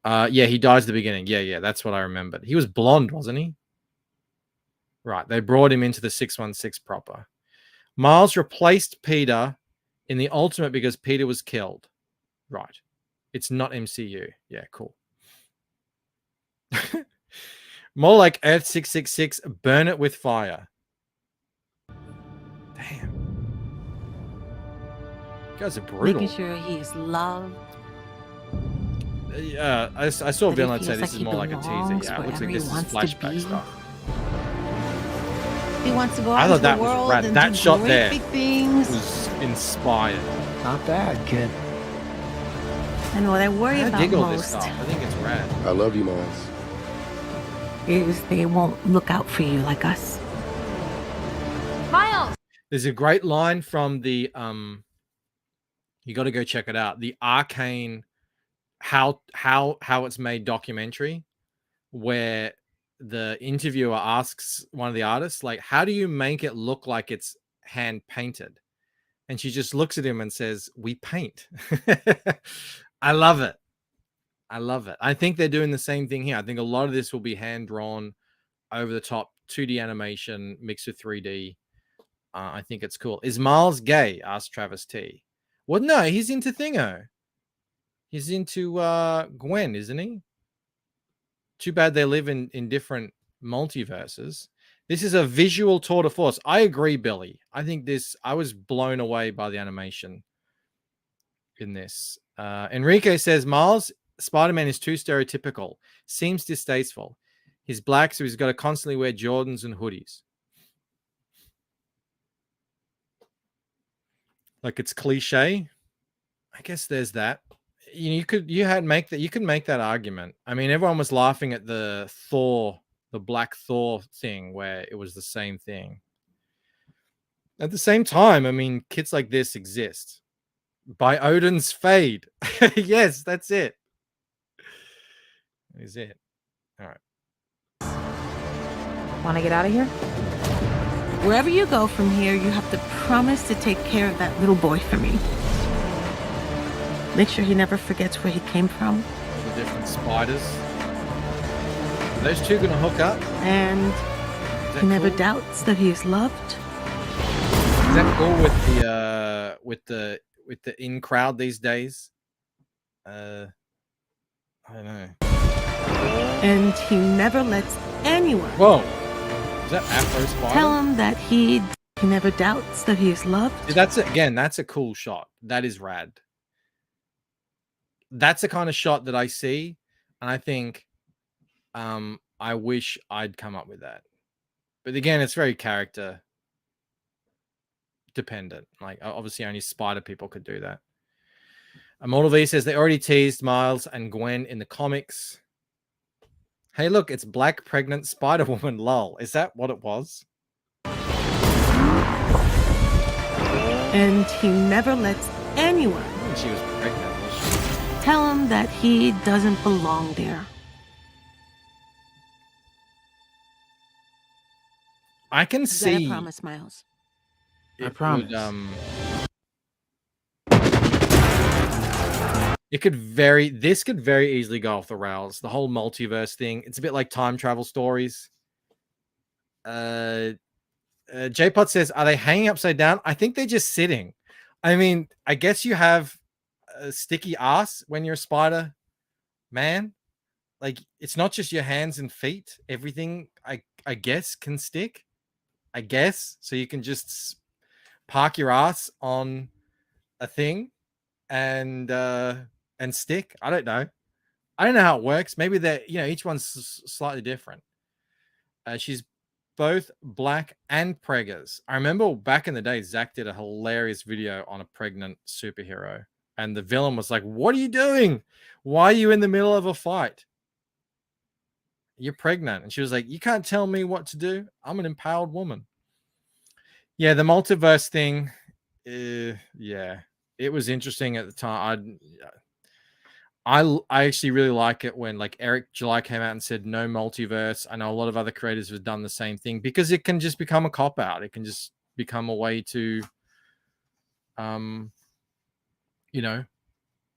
Yeah, he dies at the beginning. Yeah, that's what I remembered. He was blonde, wasn't he? Right, they brought him into the 616 proper. Miles replaced Peter in the Ultimate because Peter was killed. Right. It's not MCU. Yeah, cool. More like Earth 666, burn it with fire. Damn. You guys are brutal. Making sure he is loved. I saw That he Villain say feels this like is he more like a teaser. belongs Yeah, it looks like wherever this he is wants to flashback be. stuff. He wants to go I out thought into that the was world rad. and That do shot great there big things. was inspired. Not bad, kid. And what I worry I about dig all this most stuff. I think it's rad. I love you, Miles. is they won't look out for you like us. Miles! There's a great line from the you got to go check it out. The Arcane how it's made documentary, where the interviewer asks one of the artists, like, how do you make it look like it's hand painted? And she just looks at him and says, we paint. I love it. I think they're doing the same thing here. I think a lot of this will be hand drawn, over the top 2D animation mixed with 3D. I think it's cool. Is Miles gay? Asked Travis T. Well, no, he's into Thingo. He's into Gwen, isn't he? Too bad they live in different multiverses. This is a visual tour de force. I agree, Billy. I think I was blown away by the animation in this. Enrique says, Miles, Spider-Man is too stereotypical. Seems distasteful. He's black, so he's got to constantly wear Jordans and hoodies. Like it's cliche. I guess there's that. You can make that argument. I mean, everyone was laughing at the Black Thor thing where it was the same thing. At the same time, I mean, kits like this exist. By Odin's Fade. Yes, that's it. That is it. All right. Want to get out of here? Wherever you go from here, you have to promise to take care of that little boy for me. Make sure he never forgets where he came from. All the different spiders. Are those two going to hook up? And he never doubts that he is loved. Is that cool with the in crowd these days? I don't know. And he never lets anyone. Whoa. Is that Afro Spider? Tell him that he never doubts that he is loved. See, that's a cool shot. That is rad. That's the kind of shot that I see, and I think I wish I'd come up with that. But again, it's very character dependent. Like obviously only Spider people could do that. Immortal V says they already teased Miles and Gwen in the comics. Hey, look, it's Black Pregnant Spider-Woman, lol. Is that what it was? And he never lets anyone. She was pregnant, was she? Tell him that he doesn't belong there. I can see. I promise, Miles. I promise. This could very easily go off the rails. The whole multiverse thing. It's a bit like time travel stories. J-Pod says, are they hanging upside down? I think they're just sitting. I mean, I guess you have a sticky ass when you're a Spider Man. Like, it's not just your hands and feet. Everything, I guess, can stick. I guess. So you can just park your ass on a thing and stick. I don't know. I don't know how it works. Maybe each one's slightly different. She's both black and preggers. I remember back in the day, Zach did a hilarious video on a pregnant superhero, and the villain was like, "What are you doing? Why are you in the middle of a fight? You're pregnant." And she was like, "You can't tell me what to do. I'm an empowered woman." Yeah, the multiverse thing. Yeah, it was interesting at the time. I actually really like it when like Eric July came out and said no multiverse. I know a lot of other creators have done the same thing because it can just become a cop out. It can just become a way to,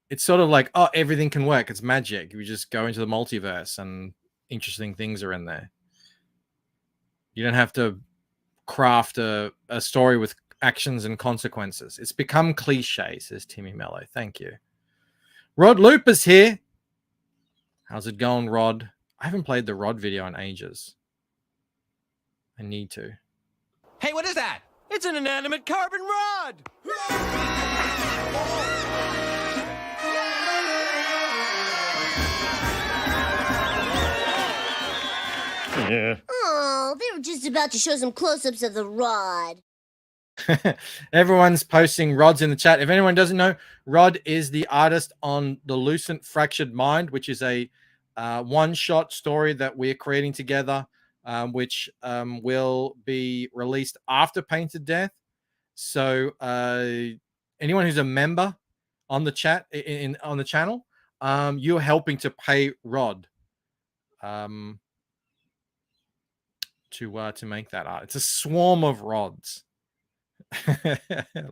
it's sort of like, oh, everything can work. It's magic. You just go into the multiverse and interesting things are in there. You don't have to craft a story with actions and consequences. It's become cliche, says Timmy Mello. Thank you. Rod Loop is here. How's it going, Rod? I haven't played the Rod video in ages. I need to. Hey, what is that? It's an inanimate carbon rod! Yeah. Oh, they were just about to show some close-ups of the rod. Everyone's posting Rod's in the chat. If anyone doesn't know, Rod is the artist on The Lucent Fractured Mind, which is a one-shot story that we're creating together, which will be released after Painted Death. So anyone who's a member on the chat on the channel, you're helping to pay Rod to make that art. It's a swarm of rods.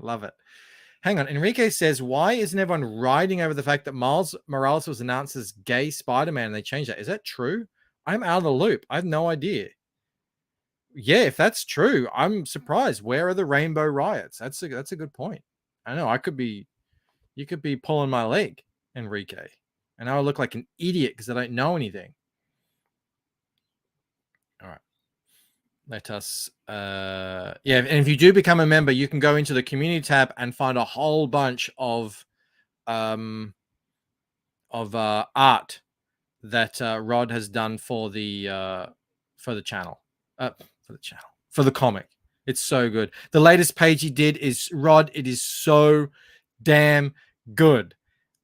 Love it. Hang on. Enrique says, why isn't everyone riding over the fact that Miles Morales was announced as gay Spider-Man and they changed that? Is that true? I'm out of the loop. I have no idea. Yeah, if that's true, I'm surprised. Where are the rainbow riots? That's a good point. I know you could be pulling my leg, Enrique, and I would look like an idiot because I don't know anything. All right. Let us, and if you do become a member, you can go into the community tab and find a whole bunch of art that Rod has done for the channel, for the comic. It's so good. The latest page he did is Rod. It is so damn good.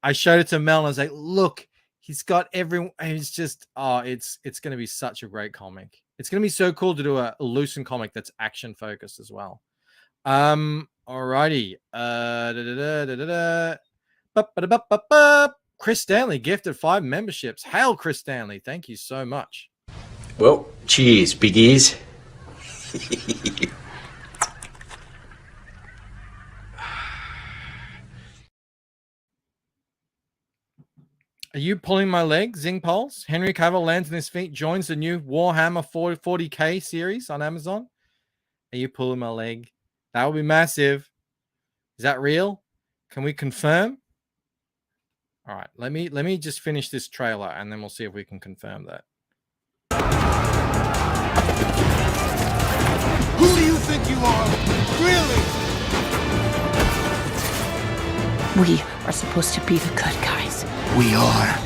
I showed it to Mel and I was like, look, he's got everyone. It's just, it's going to be such a great comic. It's going to be so cool to do a Lucen comic that's action focused as well. Alrighty. Chris Stanley gifted 5 memberships. Hail, Chris Stanley. Thank you so much. Well, cheers, big ears. Are you pulling my leg, Zing Pulse? Henry Cavill lands on his feet, joins the new Warhammer 40K series on Amazon. Are you pulling my leg? That would be massive. Is that real? Can we confirm? All right, let me just finish this trailer and then we'll see if we can confirm that. Who do you think you are? Really? We are supposed to be the good guys. We are.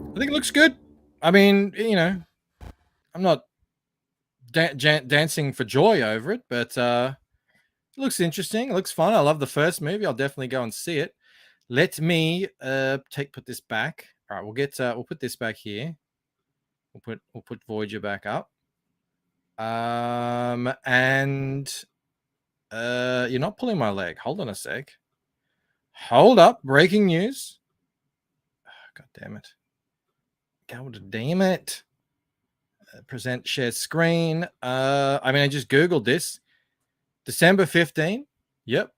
I think it looks good. I mean, you know, I'm not dancing for joy over it, but it looks interesting. It looks fun. I love the first movie. I'll definitely go and see it. Let me put this back. All right, we'll put this back here. We'll put Voyager back up. And you're not pulling my leg. Hold on a sec. Hold up. Breaking news. God damn it. God damn it. Present shared screen. I mean, I just Googled this. December 15. Yep.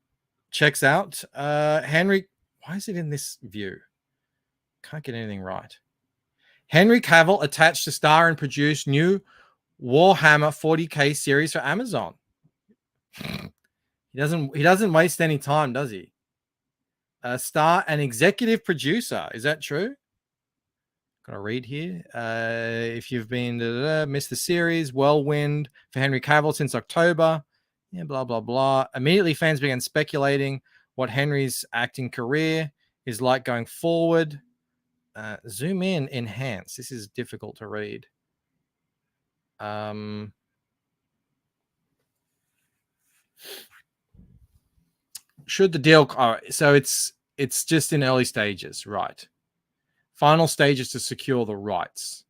Checks out. Henry. Why is it in this view? Can't get anything right. Henry Cavill attached to star and produce new Warhammer 40K series for Amazon. He doesn't waste any time, does he? Star and executive producer. Is that true? Gotta read here. If you've been missed the series, Whirlwind for Henry Cavill since October. Yeah, blah, blah, blah. Immediately fans began speculating what Henry's acting career is like going forward. Zoom in, enhance. This is difficult to read. Should the deal... so it's just in early stages, right? Final stages to secure the rights.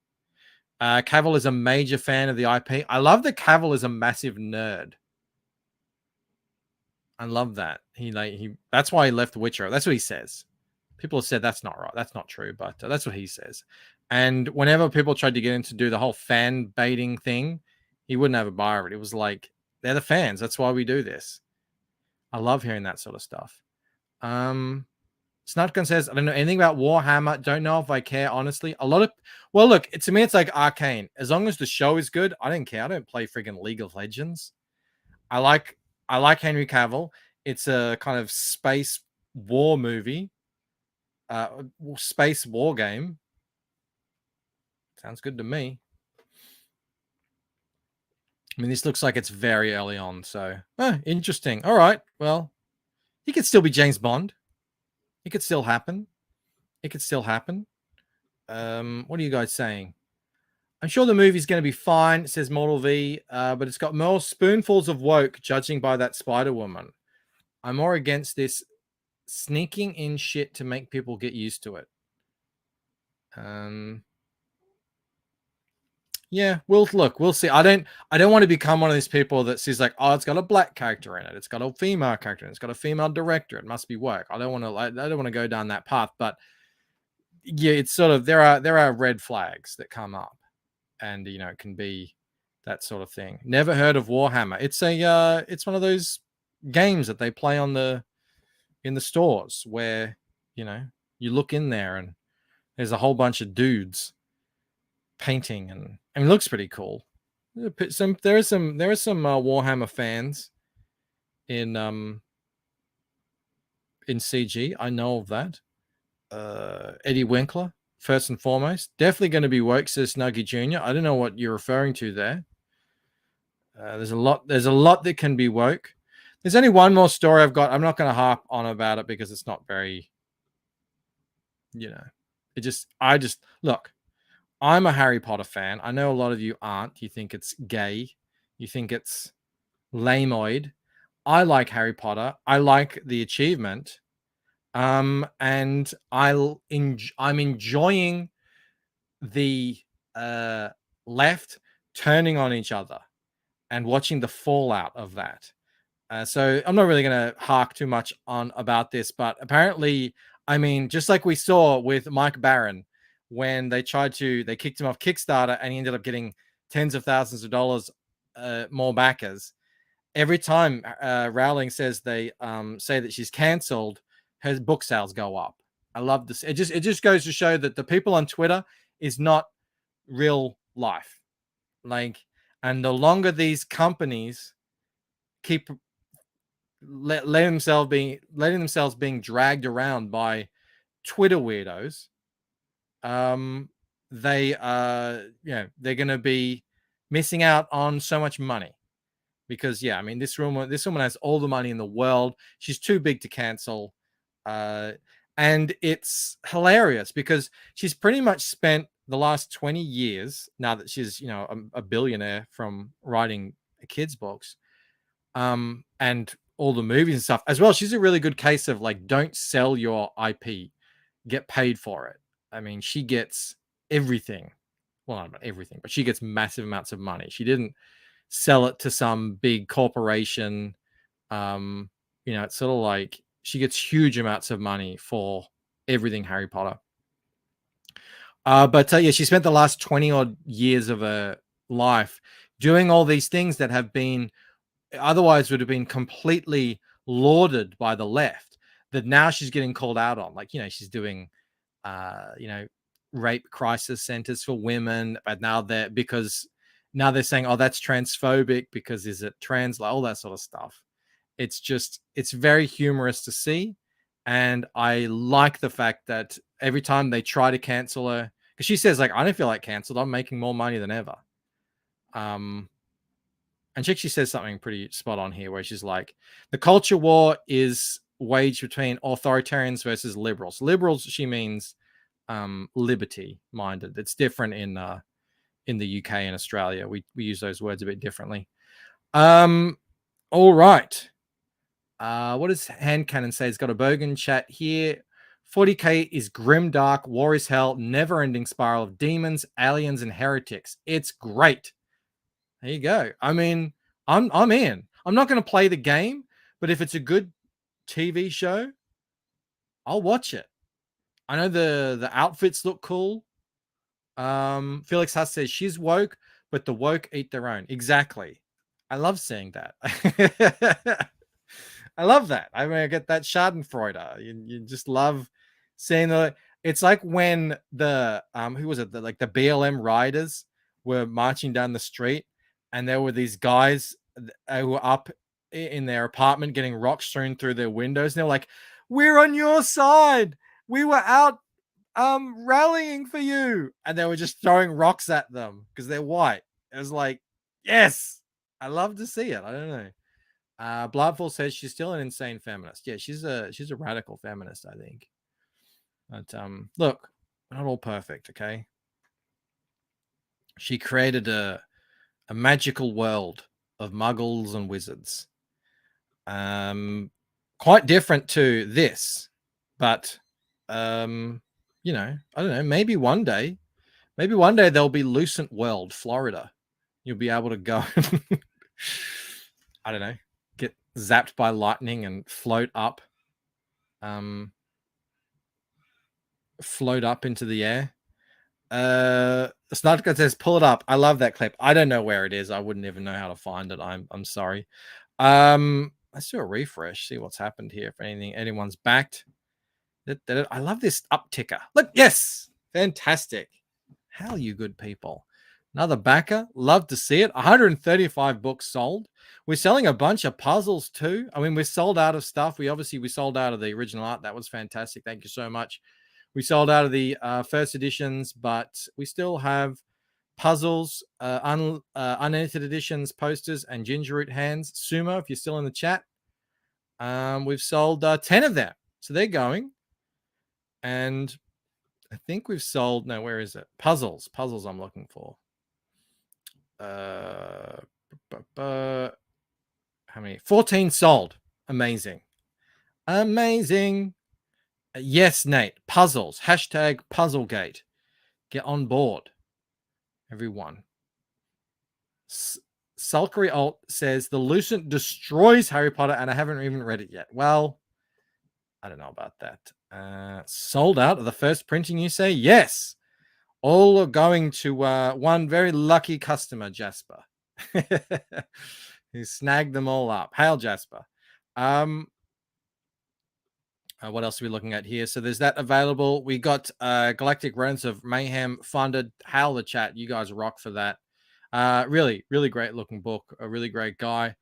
Cavill is a major fan of the IP. I love that Cavill is a massive nerd. I love that. That's why he left Witcher. That's what he says. People have said that's not right. That's not true, but that's what he says. And whenever people tried to get him to do the whole fan baiting thing, he wouldn't have a bar of it. It was like, they're the fans. That's why we do this. I love hearing that sort of stuff. Snutgun says, I don't know anything about Warhammer. Don't know if I care, honestly. Well, look, to me, it's like Arcane. As long as the show is good, I don't care. I don't play friggin' League of Legends. I like Henry Cavill. It's a kind of space war movie. Space war game. Sounds good to me. I mean, this looks like it's very early on, so interesting. All right, well, he could still be James Bond. It could still happen. It could still happen. What are you guys saying? I'm sure the movie's going to be fine, says Mortal V, but it's got more spoonfuls of woke, judging by that Spider-Woman. I'm more against this sneaking in shit to make people get used to it. Yeah, we'll see. I don't want to become one of these people that says like, oh, it's got a black character in it, it's got a female character in it, it's got a female director, it must be woke. I don't want to go down that path, but yeah, it's sort of there are red flags that come up, and you know, it can be that sort of thing. Never heard of Warhammer. It's one of those games that they play in the stores where, you know, you look in there and there's a whole bunch of dudes painting, and I mean, it looks pretty cool. There are some Warhammer fans in CG. I know of that. Eddie Winkler, first and foremost, definitely going to be woke, says Snuggy Jr. I don't know what you're referring to there. There's a lot that can be woke. There's only one more story I've got. I'm not going to harp on about it because it's not very, I just look, I'm a Harry Potter fan. I know a lot of you aren't. You think it's gay. You think it's lameoid. I like Harry Potter. I like the achievement. And I'm enjoying the left turning on each other and watching the fallout of that. So I'm not really going to hark too much on about this, but apparently, I mean, just like we saw with Mike Barron, when they kicked him off Kickstarter and he ended up getting tens of thousands of dollars more backers. Every time Rowling says they say that she's cancelled, her book sales go up. I love this. It just goes to show that the people on Twitter is not real life. And the longer these companies keep letting themselves being dragged around by Twitter weirdos, they're going to be missing out on so much money. Because I mean, this woman has all the money in the world. She's too big to cancel, and it's hilarious because she's pretty much spent the last 20 years, now that she's a billionaire from writing kids books, and all the movies and stuff as well. She's a really good case of don't sell your IP, get paid for it. I mean, she gets everything. Well, not everything, but she gets massive amounts of money. She didn't sell it to some big corporation. It's sort of like she gets huge amounts of money for everything Harry Potter. But she spent the last 20 odd years of her life doing all these things that have been otherwise would have been completely lauded by the left, that now she's getting called out on. She's doing rape crisis centers for women, but now they're saying, oh, that's transphobic because is it trans, all that sort of stuff. It's very humorous to see. And I like the fact that every time they try to cancel her, because she says I don't feel like canceled. I'm making more money than ever. And she says something pretty spot on here where she's like, the culture war is waged between authoritarians versus liberals. Liberals, she means liberty minded. It's different in the UK and Australia. We use those words a bit differently. All right. What does Hand Cannon say? He's got a bogan chat here. 40k is grim dark, war is hell, never-ending spiral of demons, aliens, and heretics. It's great. There you go. I mean, I'm in. I'm not going to play the game, but if it's a good TV show, I'll watch it. I know the outfits look cool. Felix Huss says she's woke, but the woke eat their own. Exactly. I love seeing that. I love that. I mean, I get that Schadenfreude. You just love seeing it's like when the who was it? The BLM riders were marching down the street, and there were these guys who were up in their apartment getting rocks thrown through their windows. And they're like, "We're on your side. We were out rallying for you," and they were just throwing rocks at them because they're white. It was like, yes, I love to see it. I don't know. Bloodful says she's still an insane feminist. Yeah, she's a radical feminist, I think. But look, we're not all perfect, okay? She created a magical world of muggles and wizards. Quite different to this, but I don't know, maybe one day there'll be Lucent World, Florida. You'll be able to go I don't know, get zapped by lightning and float up into the air. Snarka says, pull it up. I love that clip. I don't know where it is. I wouldn't even know how to find it. I'm sorry. Let's do a refresh, see what's happened here. If anyone's backed. I love this upticker. Look, yes, fantastic. How you good people. Another backer. Love to see it. 135 books sold. We're selling a bunch of puzzles too. I mean, we're sold out of stuff. We sold out of the original art. That was fantastic. Thank you so much. We sold out of the first editions, but we still have puzzles, unedited editions, posters, and ginger root hands. Sumo, if you're still in the chat, We've sold 10 of them. So they're going. And I think we've sold, no, where is it? Puzzles I'm looking for. How many? 14 sold. Amazing. Yes, Nate. Puzzles. Hashtag Puzzlegate. Get on board, everyone. Sulkery Alt says the Lucent destroys Harry Potter, and I haven't even read it yet. Well, I don't know about that. Sold out of the first printing, you say? Yes. All are going to one very lucky customer, Jasper, who snagged them all up. Hail, Jasper. What else are we looking at here? So there's that available. We got Galactic Rodents of Mayhem funded. Hail the chat. You guys rock for that. Really, really great looking book. A really great guy.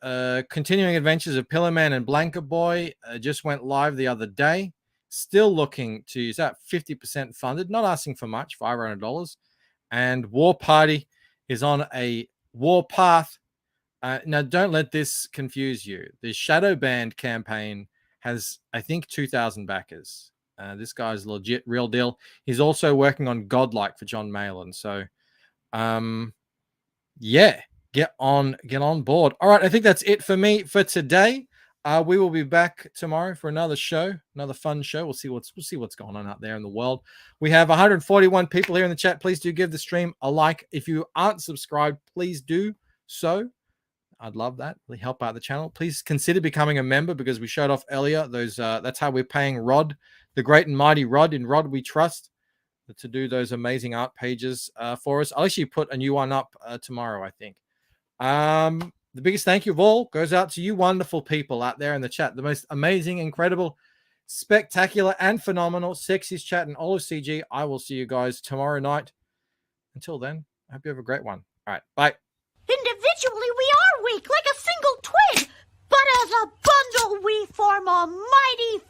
Continuing Adventures of Pillowman and Blanket Boy just went live the other day. Still looking to use that 50% funded. Not asking for much, $500. And War Party is on a war path. Now, don't let this confuse you. The Shadow Band campaign has, I think, 2,000 backers. This guy's legit, real deal. He's also working on Godlike for John Malin. So, yeah, get on board. All right, I think that's it for me for today. We will be back tomorrow for another show, another fun show. We'll see what's going on out there in the world. We have 141 people here in the chat. Please do give the stream a like. If you aren't subscribed, please do so. I'd love that. Really help out the channel. Please consider becoming a member because we showed off earlier. Those that's how we're paying Rod, the great and mighty Rod, in Rod We Trust, to do those amazing art pages for us. I'll actually put a new one up tomorrow, I think. The biggest thank you of all goes out to you wonderful people out there in the chat. The most amazing, incredible, spectacular, and phenomenal, sexiest chat in all of CG. I will see you guys tomorrow night. Until then, I hope you have a great one. All right, bye. Individually, we are weak, like a single twig, but as a bundle, we form a mighty